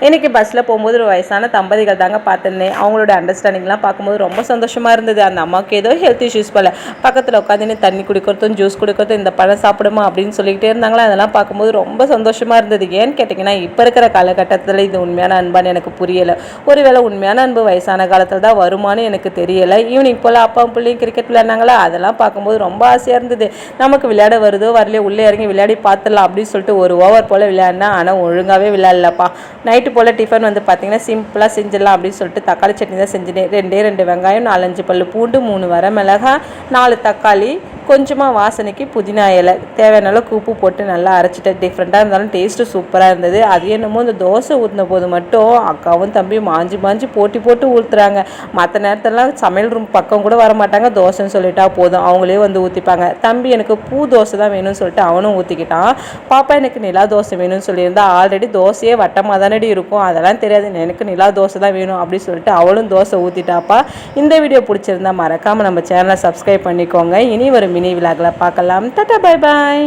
இன்றைக்கி பஸ்ஸில் போகும்போது ஒரு வயசான தம்பதிகள் தாங்க பார்த்துருந்தேன். அவங்களோட அண்டர்ஸ்டாண்டிங்லாம் பார்க்கும்போது ரொம்ப சந்தோஷமாக இருந்தது. அந்த அம்மாவுக்கு ஏதோ ஹெல்த் இஷ்யூஸ் போல் பக்கத்தில் உட்காந்துன்னு தண்ணி குடிக்கிறதும் ஜூஸ் குடிக்கிறதும் இந்த பழம் சாப்பிடுமா அப்படின்னு சொல்லிக்கிட்டே இருந்தாங்களா. அதெல்லாம் பார்க்கும்போது ரொம்ப சந்தோஷமாக இருந்தது. ஏன்னு கேட்டிங்கன்னா இப்போ இருக்கிற காலகட்டத்தில் இது உண்மையான அன்பான்னு எனக்கு புரியலை. ஒருவேளை உண்மையான அன்பு வயசான காலத்தில் தான் வருமானு எனக்கு தெரியலை. ஈவினிங் போல் அப்பா பிள்ளையும் கிரிக்கெட் விளையாடினாங்களா, அதெல்லாம் பார்க்கும்போது ரொம்ப ஆசையாக இருந்தது. நமக்கு விளையாட வருதோ வரலையோ உள்ளே இறங்கி விளையாடி பார்த்துடலாம் அப்படின்னு சொல்லிட்டு ஒரு ஓவர் போல் விளையாடினா, ஆனால் ஒழுங்காகவே விளையாடலப்பா. நைட்டு போல் டிஃபன் வந்து பார்த்திங்கன்னா சிம்பிளாக செஞ்சிடலாம் அப்படின்னு சொல்லிட்டு தக்காளி சட்னி தான் செஞ்சுட்டேன். 2 வெங்காயம், 4-5 பல்லு பூண்டு, 3 வரமிளகாய், 4 தக்காளி, கொஞ்சமாக வாசனைக்கு புதினா இலை, தேவையான அளவுக்கு உப்பு போட்டு நல்லா அரைச்சிட்டேன். டிஃப்ரெண்ட்டாக இருந்தாலும் டேஸ்ட்டு சூப்பராக இருந்தது. அது என்னமோ இந்த தோசை ஊற்றின போது மட்டும் அக்காவும் தம்பியும் மாஞ்சி போட்டு ஊற்றுறாங்க. மற்ற நேரத்திலலாம் சமையல் ரூம் பக்கம் கூட வர மாட்டாங்க. தோசைன்னு சொல்லிட்டா போதும், அவங்களே வந்து ஊற்றிப்பாங்க. தம்பி எனக்கு பூ தோசை தான் வேணும்னு சொல்லிட்டு அவனும் ஊற்றிக்கிட்டான். பாப்பா எனக்கு நிலா தோசை வேணும்னு சொல்லியிருந்தா. ஆல்ரெடி தோசையே வட்டமாக தானடி இருக்கும், அதெல்லாம் தெரியாது, எனக்கு நிலா தோசை தான் வேணும் அப்படின்னு சொல்லிட்டு அவளும் தோசை ஊற்றிட்டாப்பா. இந்த வீடியோ பிடிச்சிருந்தா மறக்காமல் நம்ம சேனலை சப்ஸ்கிரைப் பண்ணிக்கோங்க. இனி ஒரு மினி விலாகில் பார்க்கலாம். Tata, bye bye.